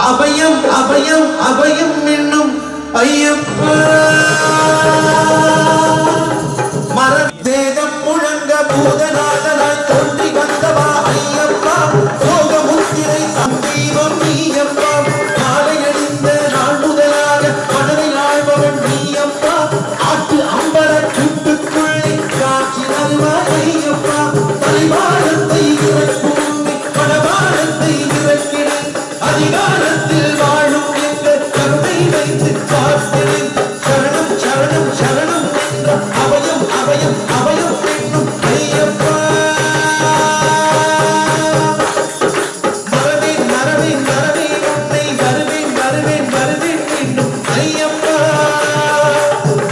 அபயம் அபயம் அபயம் என்னும் ஐயப்பா மரதேதம் முழங்க பூதநாதனாய் தோன்றி வந்தவா ஐயப்பா யோகமுத்திரை தம்பீவம் நீயப்பா நாளை அழிந்த நாள் முதலாக மனதை ஆழ்பவன் நீயப்பா ஆற்று அம்பர கூட்டுக்குள்ளே காட்சி நல்வாய் ஐயப்பா தலைவாரத்தை இறக்கும் மனவாரத்தை இறக்கிடு அதிகாரத்தில் வாழும் எங்கள் கருணை வைத்து காத்திரு சரணம் சரணம் சரணம் என்ற அபயம் அபயம் அபயம் என்னும் ஐயப்பா மறவேன் மறவேன் மறவேன் உன்னை வருவேன் வருவேன் வருவேன் என்னும் ஐயப்பா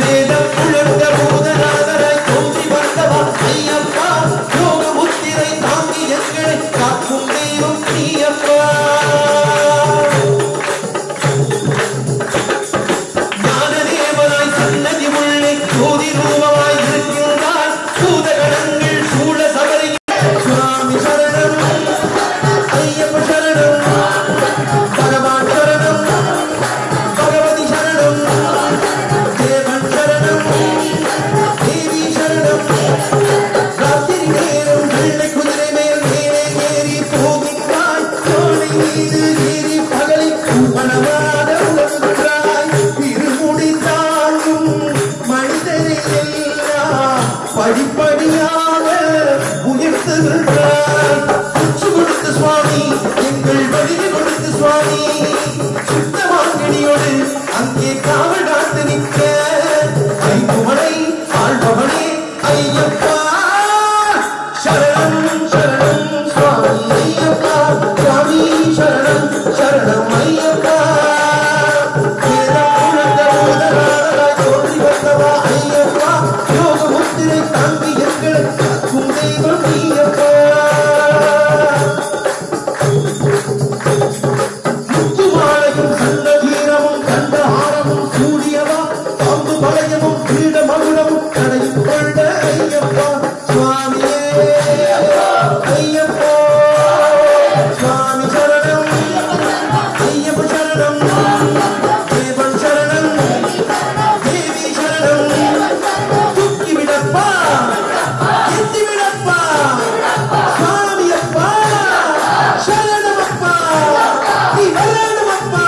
வேதம் முழங்க பூதநாதராய் தோன்றி வந்தவா ஐயப்பா யோக முத்திரை தாங்கி எங்களை காக்கும் தெய்வம் நீயப்பா ஞானதேவனாய் சன்னதி உள்ளே ஜோதி ரூபமாய் இருக்கின்றார் பூதகணங்கள் சூழ சபரி சுவாமி சரணம் ஐயப்ப சரணம் பகவான் சரணம் பகவதி சரணம் தேவன் சரணம் தேவி சரணம் ராத்திரி நேரம் வெள்ளை குதிரை மேல் மேலே ஏறி போகின்றாய் தோளை மீது ஏறி பகலில் மனவாத உலகுகிறாய் இருமுடி தாங்கும் மனிதரை எல்லாம் படிப்படியாக உயர்த்துகின்றாய் உச்சு கொடுத்து சுவாமி எங்கள் வழியை கொடுத்து சுவாமி சுத்தமாங்கடியோடு அங்கே காவல் காத்து நிற்க ஐம்புமனை ஆழ்பவனே ஐயப்பா சரணம் சரணம் சுவாமி ஐயப்பா சுவாமி சரணம் சரணம் ஐயப்பா வேதம் முழங்க பூதநாதராய் தோன்றி வந்தவா ஐயப்பா யோக முத்திரை தாங்கி எங்களை காக்கும் தெய்வம் நீயப்பா முத்துமாலையும் சன்னதீரமும் கண்டஹாரமும் சூடியவா பாம்பு பழையமும் கிரீட மகுடமும் கடையும் கொண்ட ஐயப்பா சுவாமியே ஐயப்பா சுவாமி சரணம் ஐயப்ப சரணம் தேவன் சரணம் தேவி சரணம் தூக்கி விடப்பா எத்தி விடப்பா சுவாமியப்பா சரணமப்பா நீ வரணுமப்பா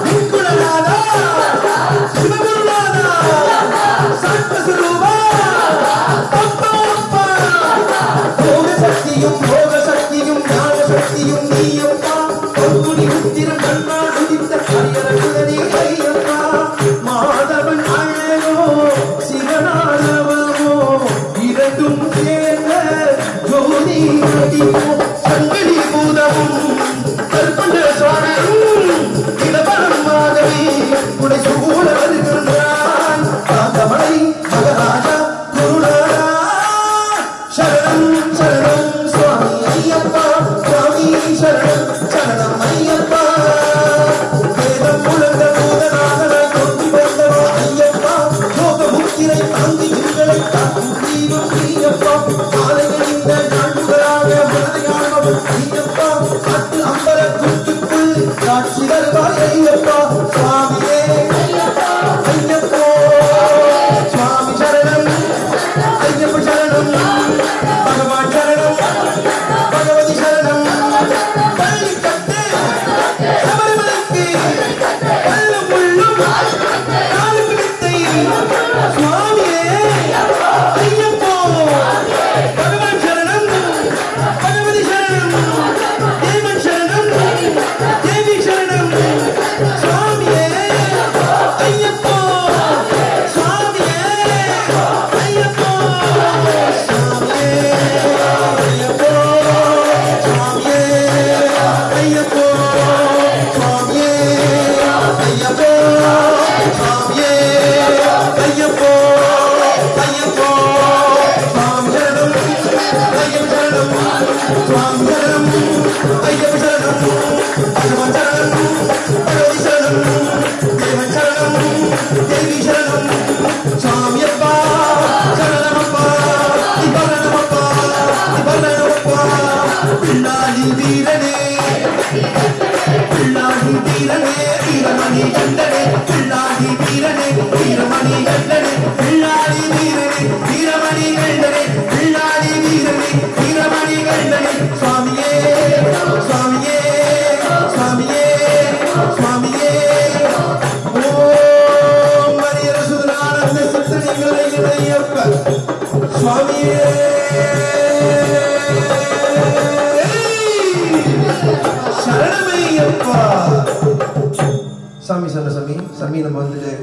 விக்குலநாதா சிவகுருநாதா சர்வஸ்வரூபா அப்பா அப்பா யோக சக்தியும் ஞான சக்தியும் நீயப்பா பொங்குடி உத்திரம் கண்ணால் உதித்த ஹரியரகுதனே ஐயப்பா மாதவன் அழகோ சிவனானவமோ இரண்டும் சேர்ந்த ஜோதி நதியோ சங்கடி பூதமும் கற்பன சுவாமியும் இளவரம் மாதவி உடை சூழ வருகின்றான் காந்தமலை மகராஜா குருநாதா சரணம் சரணம் சுவாமி ஐயப்பா சுவாமி சரணம் சரணம் ஐயப்பா வேதம் முழங்க பூதநாதனாய் தோன்றி வந்தவா ஐயப்பா யோக முத்திரை தாங்கி எங்களை காக்கும் தெய்வம் நீயப்பா காலை அணிந்த நாள் முதலாக மனதை ஆழ்பவன் ஐயப்பா காட்டு அம்பர கூட்டுக்குள் காட்சி தருவாய் ஐயப்பா சுவாமியே ஐயப்பா சுவாமி சரணம் ஐயப்ப சரணம் பகவான் சரணம் பகவதி சரணம் பள்ளி கட்டு சபரிமலைக்கு பல்லும் முள்ளும் காலு பிடித்தை சுவாமியே ஐயப்போ பகவான் சரணம் பகவதி சரணம் தேவன் சரணம் தேவி சரணம் சுவாமியே ஐயப்போ சுவாமியே ஐயப்போ சுவாமியே ஐயப்போ சுவாமியே ஐயப்போ சுவாமியே ஐயப்போ சுவாமியே ஐயப்போ ஐயப்போ சுவாமி சரணம் ஐயப்ப சரணம் சுவாமி சரணம் ஐயப்ப சரணம் பகவான் சரணம் பகவதி சரணம் தேவன் சரணம் தேவி சரணம் சுவாமியப்பா சரணமப்பா இவரணமப்பா இவரணமப்பா பிள்ளாளி வீரனே பிள்ளா வீரனே வீரமணி கண்டனே பிள்ளாடி வீரனே வீரமணி கண்டனே பிள்ளாடி வீரனே வீரமணி கண்டனே பிள்ளாடி வீரனே வீரமணி கண்டனே சுவாமியே சுவாமியே சுவாமியே சுவாமியே ஓம் மரியர சுதனானந்த சித்தனிகளை இணையப்ப சுவாமியே சரணமையப்பா சாமி சொன்ன சாமி நம்ம வந்துட்டு